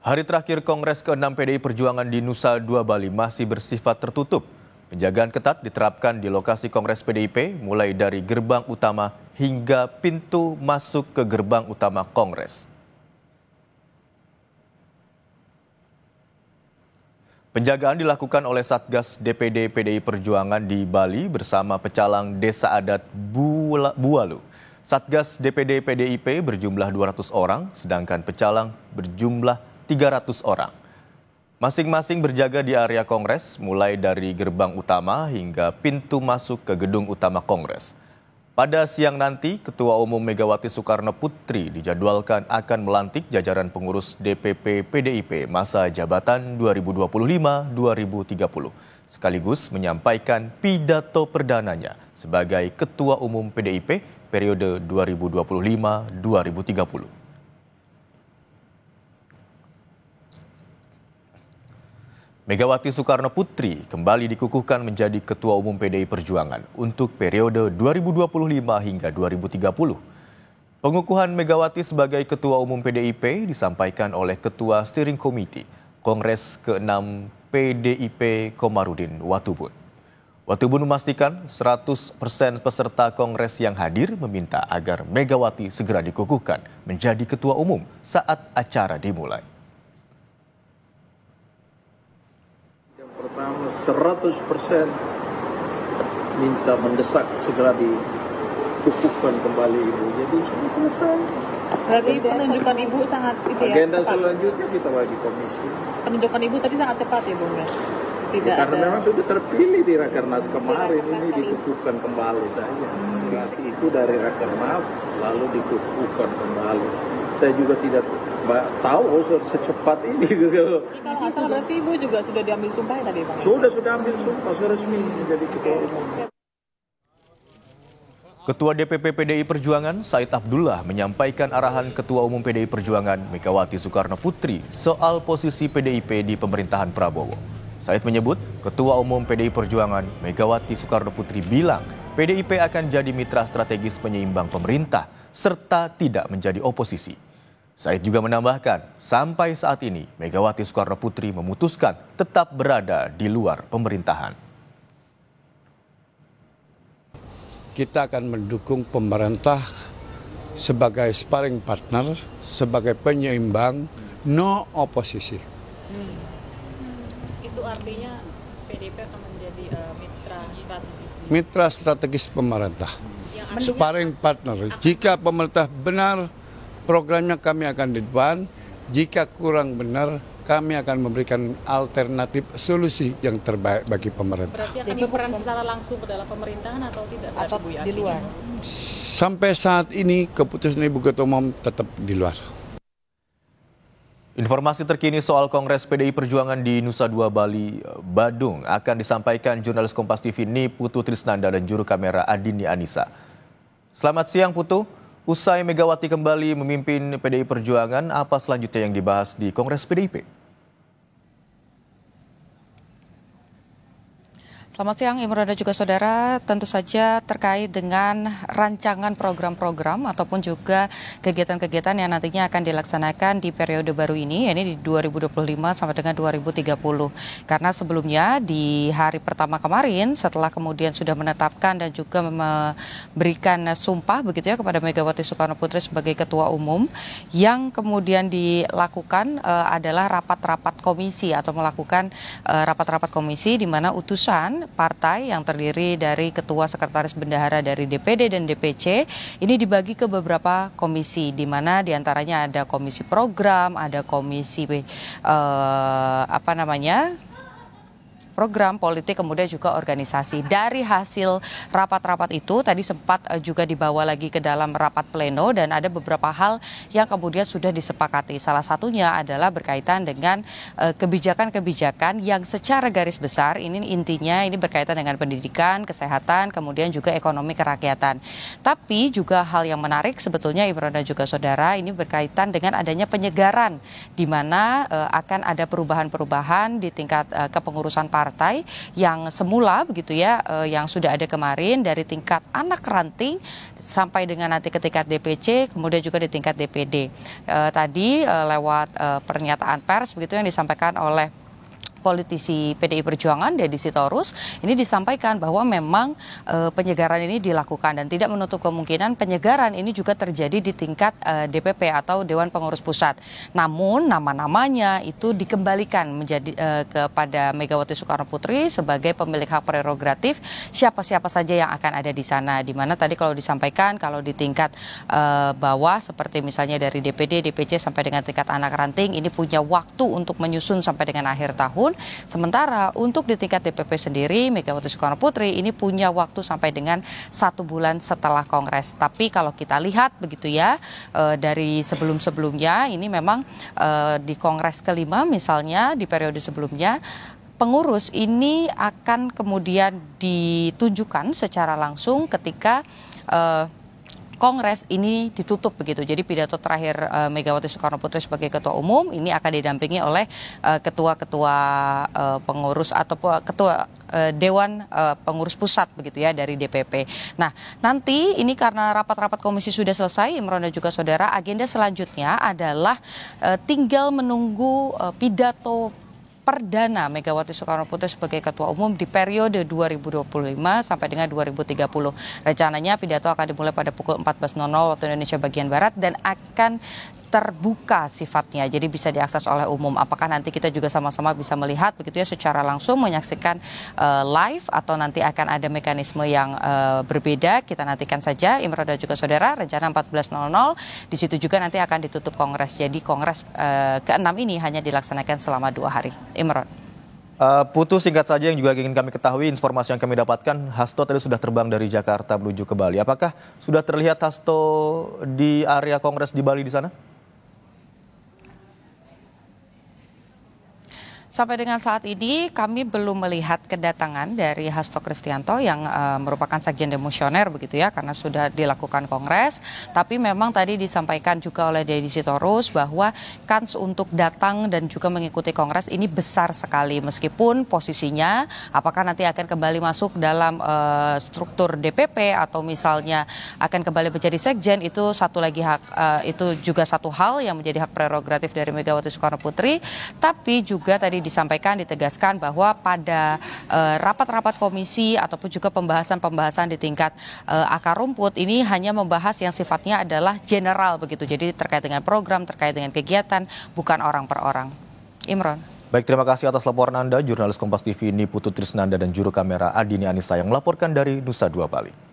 Hari terakhir Kongres ke-6 PDI Perjuangan di Nusa Dua Bali masih bersifat tertutup. Penjagaan ketat diterapkan di lokasi Kongres PDIP mulai dari gerbang utama hingga pintu masuk ke gerbang utama Kongres. Penjagaan dilakukan oleh Satgas DPD PDI Perjuangan di Bali bersama pecalang Desa Adat Bualu. Satgas DPD PDIP berjumlah 200 orang, sedangkan pecalang berjumlah 300 orang. Masing-masing berjaga di area Kongres, mulai dari gerbang utama hingga pintu masuk ke gedung utama Kongres. Pada siang nanti, Ketua Umum Megawati Soekarno Putri dijadwalkan akan melantik jajaran pengurus DPP PDIP masa jabatan 2025-2030, sekaligus menyampaikan pidato perdananya sebagai Ketua Umum PDIP periode 2025-2030. Megawati Soekarno Putri kembali dikukuhkan menjadi Ketua Umum PDI Perjuangan untuk periode 2025 hingga 2030. Pengukuhan Megawati sebagai Ketua Umum PDIP disampaikan oleh Ketua Steering Committee Kongres ke-6 PDIP Komarudin Watubun. Watubun memastikan 100% peserta Kongres yang hadir meminta agar Megawati segera dikukuhkan menjadi Ketua Umum saat acara dimulai. Pertama 100% minta mendesak segera dikukuhkan kembali Ibu. Jadi sudah selesai. Berarti penunjukan Ibu sangat agenda cepat. Selanjutnya kita bagi komisi. Penunjukan Ibu tadi sangat cepat ya Bung ya? Tidak Ya, karena ada... memang sudah terpilih di Rakernas kemarin, ini dikukuhkan kembali saja. Itu dari Rakernas lalu dikukuhkan kembali. Saya juga tidak tahu secepat ini. Kalau nggak salah berarti Ibu juga sudah diambil sumpah ya tadi Bang? Sudah ambil sumpah, sudah resmi menjadi Ketua Umum. Ketua DPP PDI Perjuangan Said Abdullah menyampaikan arahan Ketua Umum PDI Perjuangan Megawati Soekarno Putri soal posisi PDIP di pemerintahan Prabowo. Said menyebut Ketua Umum PDI Perjuangan Megawati Soekarno Putri bilang PDIP akan jadi mitra strategis penyeimbang pemerintah serta tidak menjadi oposisi. Said juga menambahkan sampai saat ini Megawati Soekarno Putri memutuskan tetap berada di luar pemerintahan. Kita akan mendukung pemerintah sebagai sparring partner, sebagai penyeimbang, no oposisi. Itu artinya PDIP akan menjadi mitra strategis. Mitra strategis pemerintah, sparring partner. Jika pemerintah benar, programnya kami akan di depan. Jika kurang benar, kami akan memberikan alternatif solusi yang terbaik bagi pemerintah. Berarti akan berperan secara langsung ke dalam pemerintahan atau tidak? Atau di luar? Sampai saat ini keputusan Ibu Ketua Umum tetap di luar. Informasi terkini soal Kongres PDI Perjuangan di Nusa Dua Bali, Badung akan disampaikan jurnalis Kompas TV Putu Trisnanda dan juru kamera Adini Anissa. Selamat siang Putu. Usai Megawati kembali memimpin PDI Perjuangan, apa selanjutnya yang dibahas di Kongres PDIP? Selamat siang Imron dan juga saudara, tentu saja terkait dengan rancangan program-program ataupun juga kegiatan-kegiatan yang nantinya akan dilaksanakan di periode baru ini, yakni di 2025 sampai dengan 2030. Karena sebelumnya di hari pertama kemarin setelah kemudian sudah menetapkan dan juga memberikan sumpah begitu ya kepada Megawati Soekarno Putri sebagai Ketua Umum, yang kemudian dilakukan adalah rapat-rapat komisi atau melakukan rapat-rapat komisi di mana utusan partai yang terdiri dari ketua sekretaris bendahara dari DPD dan DPC ini dibagi ke beberapa komisi, di mana diantaranya ada komisi program, ada komisi program politik, kemudian juga organisasi. Dari hasil rapat-rapat itu tadi sempat juga dibawa lagi ke dalam rapat pleno dan ada beberapa hal yang kemudian sudah disepakati. Salah satunya adalah berkaitan dengan kebijakan-kebijakan yang secara garis besar ini intinya ini berkaitan dengan pendidikan, kesehatan, kemudian juga ekonomi kerakyatan. Tapi juga hal yang menarik sebetulnya Imron dan juga saudara ini berkaitan dengan adanya penyegaran di mana akan ada perubahan-perubahan di tingkat kepengurusan partai partai yang semula begitu ya, yang sudah ada kemarin dari tingkat anak ranting sampai dengan nanti ke tingkat DPC, kemudian juga di tingkat DPD. Tadi lewat pernyataan pers begitu yang disampaikan oleh politisi PDI Perjuangan Deddy Sitorus ini disampaikan bahwa memang penyegaran ini dilakukan dan tidak menutup kemungkinan penyegaran ini juga terjadi di tingkat DPP atau Dewan Pengurus Pusat. Namun nama-namanya itu dikembalikan menjadi kepada Megawati Soekarno Putri sebagai pemilik hak prerogatif siapa-siapa saja yang akan ada di sana. Di mana tadi kalau disampaikan kalau di tingkat bawah seperti misalnya dari DPD, DPC sampai dengan tingkat anak ranting ini punya waktu untuk menyusun sampai dengan akhir tahun. Sementara untuk di tingkat DPP sendiri, Megawati Soekarno Putri ini punya waktu sampai dengan 1 bulan setelah Kongres. Tapi kalau kita lihat begitu ya, dari sebelum-sebelumnya ini memang di Kongres kelima misalnya di periode sebelumnya, pengurus ini akan kemudian ditunjukkan secara langsung ketika Kongres ini ditutup begitu. Jadi pidato terakhir Megawati Soekarno Putri sebagai Ketua Umum ini akan didampingi oleh ketua-ketua pengurus atau ketua Dewan Pengurus Pusat begitu ya dari DPP. Nah nanti ini karena rapat-rapat komisi sudah selesai, Imron dan juga saudara, agenda selanjutnya adalah tinggal menunggu pidato perdana Megawati Soekarno Putri sebagai Ketua Umum di periode 2025 sampai dengan 2030. Rencananya pidato akan dimulai pada pukul 14.00 waktu Indonesia bagian Barat dan akan terbuka sifatnya, jadi bisa diakses oleh umum. Apakah nanti kita juga sama-sama bisa melihat begitu ya secara langsung menyaksikan live atau nanti akan ada mekanisme yang berbeda, kita nantikan saja Imron dan juga saudara. Rencana 14.00 di situ juga nanti akan ditutup Kongres. Jadi Kongres ke-6 ini hanya dilaksanakan selama 2 hari. Imron. Putu, singkat saja yang juga ingin kami ketahui, informasi yang kami dapatkan, Hasto tadi sudah terbang dari Jakarta menuju ke Bali. Apakah sudah terlihat Hasto di area Kongres di Bali di sana? Sampai dengan saat ini kami belum melihat kedatangan dari Hasto Kristianto yang merupakan sekjen demosioner begitu ya, karena sudah dilakukan Kongres. Tapi memang tadi disampaikan juga oleh Deddy Sitorus bahwa kans untuk datang dan juga mengikuti Kongres ini besar sekali, meskipun posisinya apakah nanti akan kembali masuk dalam struktur DPP atau misalnya akan kembali menjadi sekjen, itu satu lagi hak, itu juga satu hal yang menjadi hak prerogatif dari Megawati Soekarno Putri. Tapi juga tadi disampaikan, ditegaskan bahwa pada rapat-rapat komisi ataupun juga pembahasan-pembahasan di tingkat akar rumput ini hanya membahas yang sifatnya adalah general begitu. Jadi terkait dengan program, terkait dengan kegiatan, bukan orang per orang. Imron. Baik, terima kasih atas laporan Anda, jurnalis Kompas TV Niputu Trisnanda dan juru kamera Adini Anissa yang melaporkan dari Nusa Dua Bali.